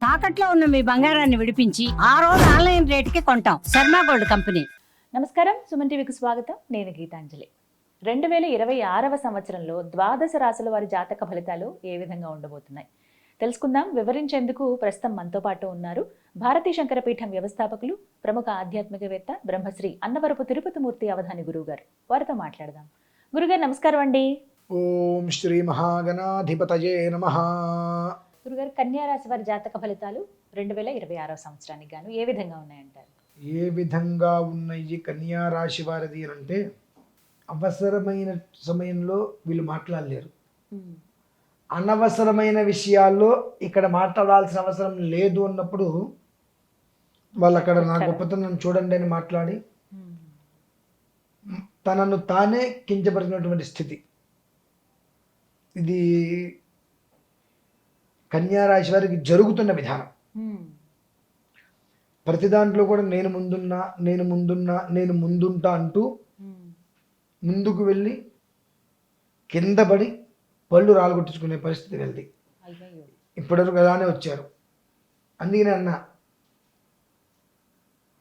తాకట్లో ఉన్న మీ బంగారాన్ని విడిపించి ఆ రోజు ఆన్లైన్ రేటుకి కొంటాం. Sharma gold company. నమస్కారం, సుమన్ టీవీకి స్వాగతం. నేను గీతాంజలి. 2026వ సంవత్సరంలో ద్వాదశ రాశుల వారి జాతక ఫలితాలు ఏ విధంగా ఉండబోతున్నాయి తెలుసుకుందాం. వివరించేందుకు ప్రస్తుతం మనతో పాటు ఉన్నారు భారతీ శంకరపీఠం వ్యవస్థాపకులు, ప్రముఖ ఆధ్యాత్మికవేత్త బ్రహ్మశ్రీ అన్నవరపు తిరుపతిమూర్తి అవధాని గురువు గారు. వారితో మాట్లాడదాం. గురుగారు నమస్కారం అండి. ఓం శ్రీ మహాగణాధిపతయే నమః. గురుగారు, కన్యా రాశి వారి జాతక ఫలితాలు 2026వ సంవత్సరానికి గాను ఏ విధంగా ఉన్నాయంటారు? ఏ విధంగా ఉన్నాయి కన్యా రాశి వారిది అంటే, అవసరమైన సమయంలో వీళ్ళు మాట్లాడలేరు. అనవసరమైన విషయాల్లో ఇక్కడ మాట్లాడాల్సిన అవసరం లేదు అన్నప్పుడు వాళ్ళు అక్కడ నా గొప్పతనం చూడండి అని మాట్లాడి తనను తానే కించపరిచినటువంటి స్థితి. ఇది కన్యా రాశి వారికి జరుగుతున్న విధానం. ప్రతి దాంట్లో కూడా నేను ముందుంటా అంటూ ముందుకు వెళ్ళి కింద పడి పళ్ళు రాలగొట్టించుకునే పరిస్థితి వెళ్ళి ఇప్పటివరకు అలానే వచ్చారు. అందుకనే అన్నా,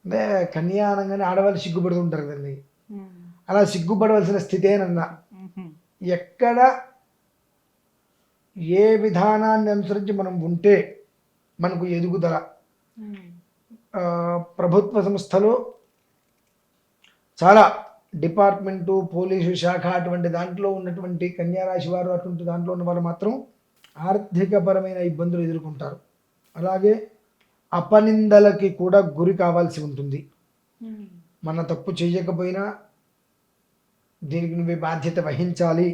అంటే కన్యా అనగానే ఆడవాళ్ళు సిగ్గుపడుతుంటారు కదండి, అలా సిగ్గుపడవలసిన స్థితేనన్నా. ఎక్కడ ఏ విధానాన్ని అనుసరించి మనం ఉంటే మనకు ఎదుగుదల. ప్రభుత్వ సంస్థలో చాలా డిపార్ట్మెంటు, పోలీసు శాఖ అటువంటి దాంట్లో ఉన్నటువంటి కన్యారాశి వారు, అటువంటి దాంట్లో ఉన్న వారు మాత్రం ఆర్థికపరమైన ఇబ్బందులు ఎదుర్కొంటారు. అలాగే అపనిందలకి కూడా గురి కావాల్సి ఉంటుంది. మన తప్పు చేయకపోయినా దీనికి నువ్వే బాధ్యత వహించాలి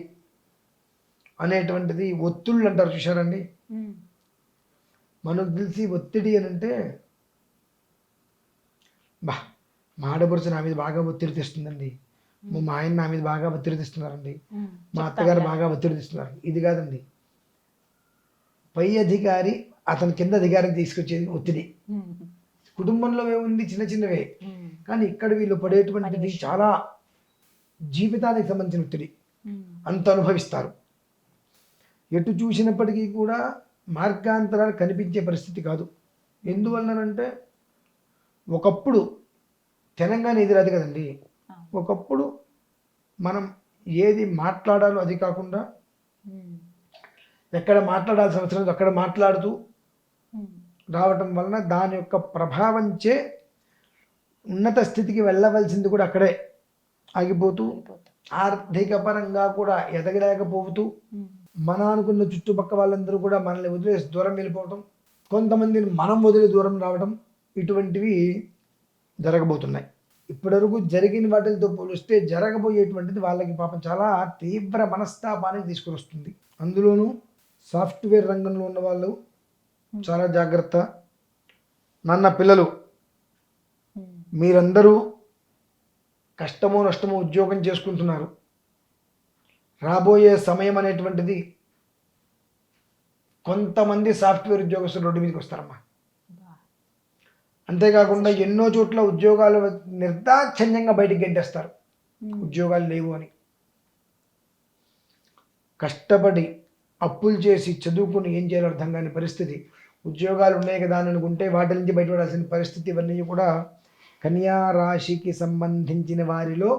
అనేటువంటిది ఒత్తిళ్ళు అంటారు, చూశారండి. మనకు తెలిసి ఒత్తిడి అని అంటే, మా ఆడపడుచు నా మీద బాగా ఒత్తిడి తెస్తుందండి, మా ఆయన నా మీద బాగా ఒత్తిడి తెస్తున్నారండి, మా అత్తగారు బాగా ఒత్తిడి తెస్తున్నారు. ఇది కాదండి, పై అధికారి అతని కింద అధికారిని తీసుకొచ్చేది ఒత్తిడి. కుటుంబంలో ఏముంది, చిన్న చిన్నవే, కానీ ఇక్కడ వీళ్ళు పడేటువంటిది చాలా జీవితానికి సంబంధించిన ఒత్తిడి. అంత అనుభవిస్తారు. ఎటు చూసినప్పటికీ కూడా మార్గాంతరాలు కనిపించే పరిస్థితి కాదు. ఎందువల్లనంటే, ఒకప్పుడు తెలంగాణ ఎదురది కదండి. ఒకప్పుడు మనం ఏది మాట్లాడాలో అది కాకుండా ఎక్కడ మాట్లాడాల్సిన అవసరం లేదు అక్కడ మాట్లాడుతూ రావటం వలన దాని యొక్క ప్రభావంచే ఉన్నత స్థితికి వెళ్ళవలసింది కూడా అక్కడే ఆగిపోతూ, ఆర్థిక పరంగా కూడా ఎదగలేకపోతూ, మన అనుకున్న చుట్టుపక్క వాళ్ళందరూ కూడా మనల్ని వదిలేసి దూరం వెళ్ళిపోవటం, కొంతమందిని మనం వదిలి దూరం రావడం, ఇటువంటివి జరగబోతున్నాయి. ఇప్పటివరకు జరిగిన వాటితో పోలిస్తే జరగబోయేటువంటిది వాళ్ళకి పాపం చాలా తీవ్ర మనస్తాపానికి తీసుకుని వస్తుంది. అందులోనూ సాఫ్ట్వేర్ రంగంలో ఉన్న వాళ్ళు చాలా జాగ్రత్త. నాన్న పిల్లలు, మీరందరూ కష్టమో నష్టమో ఉద్యోగం చేసుకుంటున్నారు. రాబోయే సమయం అనేటువంటిది కొంతమంది సాఫ్ట్వేర్ ఉద్యోగస్తులు రోడ్డు మీదకి వస్తారమ్మా. అంతేకాకుండా ఎన్నో చోట్ల ఉద్యోగాలు నిర్దాక్షిణ్యంగా బయటికి గెంటేస్తారు, ఉద్యోగాలు లేవు అని. కష్టపడి అప్పులు చేసి చదువుకుని ఏం చేయాలో అర్థం కాని పరిస్థితి. ఉద్యోగాలు ఉన్నాయి కదా అని అనుకుంటే వాటి నుంచి బయటపడాల్సిన పరిస్థితి. ఇవన్నీ కూడా కన్యా రాశికి సంబంధించిన వారిలో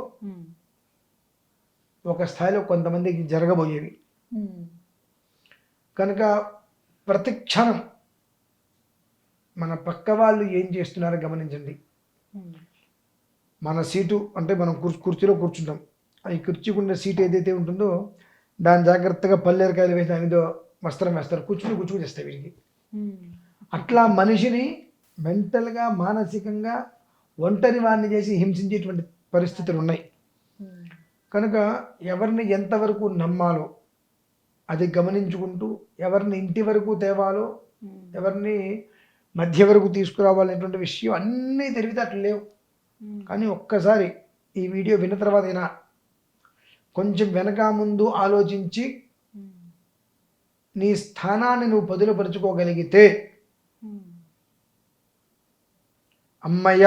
ఒక స్థాయిలో కొంతమందికి జరగబోయేవి. కనుక ప్రతి క్షణం మన పక్క వాళ్ళు ఏం చేస్తున్నారో గమనించండి. మన సీటు అంటే మనం కుర్చీలో కూర్చుంటాం, ఈ కుర్చీకున్న సీటు ఏదైతే ఉంటుందో దాని జాగ్రత్తగా పల్లెరకాయలు వేసి దాని మీద వస్త్రం వేస్తారు, కూర్చుని చేస్తాయి వీరికి. అట్లా మనిషిని మెంటల్గా, మానసికంగా ఒంటరి వారిని చేసి హింసించేటువంటి పరిస్థితులు ఉన్నాయి. కనుక ఎవరిని ఎంతవరకు నమ్మాలో అది గమనించుకుంటూ, ఎవరిని ఇంటి వరకు తేవాలో, ఎవరిని మధ్య వరకు తీసుకురావాలనేటువంటి విషయం అన్నీ తెలివితే అట్లా లేవు. కానీ ఒక్కసారి ఈ వీడియో విన్న తర్వాత అయినా కొంచెం వెనక ముందు ఆలోచించి నీ స్థానాన్ని నువ్వు పదులుపరుచుకోగలిగితే, అమ్మయ్య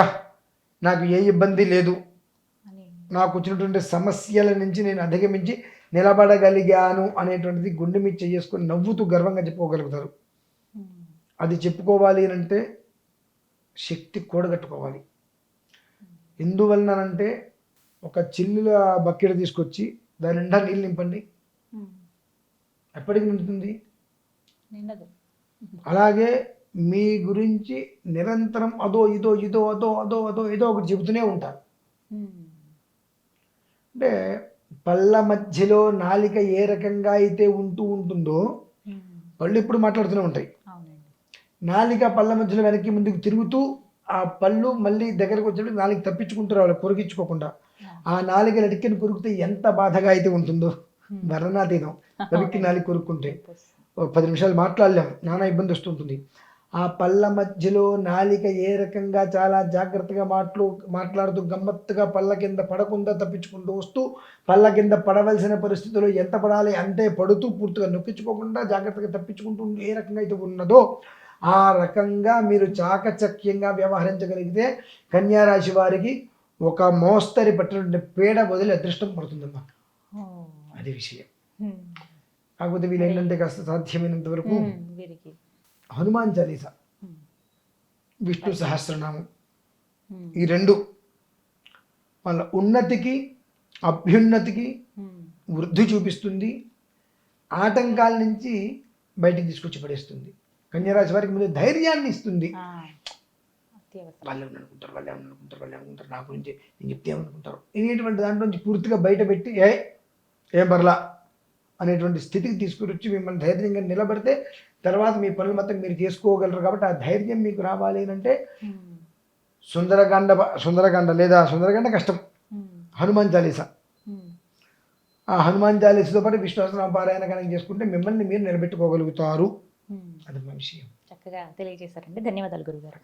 నాకు ఏ ఇబ్బంది లేదు, నాకు వచ్చినటువంటి సమస్యల నుంచి నేను అధిగమించి నిలబడగలిగాను అనేటువంటిది గుండె మీద చేసుకొని నవ్వుతూ గర్వంగా చెప్పుకోగలుగుతారు. అది చెప్పుకోవాలి అంటే శక్తి కూడగట్టుకోవాలి. ఎందువలనంటే ఒక చిల్లుల బకెట్ తీసుకొచ్చి దాని నిండా నీళ్ళు నింపండి, ఎప్పటికి నిండుతుంది? నిండదు. అలాగే మీ గురించి నిరంతరం అదో ఇదో ఇదో అదో అదో అదో ఏదో ఒకటి చెబుతూనే ఉంటారు. అంటే పళ్ళ మధ్యలో నాలిక ఏ రకంగా అయితే ఉంటుందో పళ్ళు ఎప్పుడు మాట్లాడుతూనే ఉంటాయి. అవునండి. నాలిక పళ్ళ మధ్యలో వెనక్కి ముందుకు తిరుగుతూ ఆ పళ్ళు మళ్ళీ దగ్గరకు వచ్చేటప్పుడు నాలిక తప్పించుకుంటారు, వాళ్ళు కొరికించుకోకుండా. ఆ నాలిక లటిక్కిని కొరికితే ఎంత బాధగా అయితే ఉంటుందో వర్ణనాతీతం. లటిక్కి నాలిక కొరుక్కుంటే 10 నిమిషాలు మాట్లాడలేం, నానా ఇబ్బంది వస్తుంటుంది. ఆ పళ్ళ మధ్యలో నాలిక ఏ రకంగా చాలా జాగ్రత్తగా మాట్లాడుతూ గమ్మత్తుగా పళ్ళ కింద పడకుండా తప్పించుకుంటూ వస్తూ పళ్ళ కింద పడవలసిన పరిస్థితుల్లో ఎంత పడాలి అంతే పడుతూ పూర్తిగా నొక్కించుకోకుండా జాగ్రత్తగా తప్పించుకుంటూ ఏ రకంగా అయితే ఉన్నదో ఆ రకంగా మీరు చాకచక్యంగా వ్యవహరించగలిగితే కన్యారాశి వారికి ఒక మోస్తరి పట్టినటువంటి పేడ వదిలి అదృష్టం పడుతుందమ్మా. అది విషయం. కాకపోతే వీళ్ళు ఏంటంటే కాస్త సాధ్యమైనంత వరకు వీరికి హనుమాన్ చాలీసా, విష్ణు సహస్రనామం, ఈ రెండు వాళ్ళ ఉన్నతికి అభ్యున్నతికి వృద్ధి చూపిస్తుంది, ఆటంకాల నుంచి బయటికి తీసుకొచ్చి పడేస్తుంది. కన్యారాశి వారికి ముందు ధైర్యాన్ని ఇస్తుంది. వాళ్ళు ఏమనుకుంటారు నా గురించి, నేను చెప్తే ఏమనుకుంటారు అనేటువంటి దాంట్లో నుంచి పూర్తిగా బయట పెట్టి ఏం పర్లా అనేటువంటి స్థితికి తీసుకుని వచ్చి మిమ్మల్ని ధైర్యంగా నిలబడితే తర్వాత మీ పనులు మొత్తం మీరు చేసుకోగలరు. కాబట్టి ఆ ధైర్యం మీకు రావాలి అంటే సుందరకాండ లేదా సుందరకాండ కష్టం, హనుమాన్ చాలీసా, ఆ హనుమాన్ చాలీసాతో పాటు విష్ణు సహస్రనామ పారాయణ కనుక చేసుకుంటే మిమ్మల్ని మీరు నిలబెట్టుకోగలుగుతారు. అది మా విషయం. చక్కగా తెలియజేశారండి. ధన్యవాదాలు గురుగారు.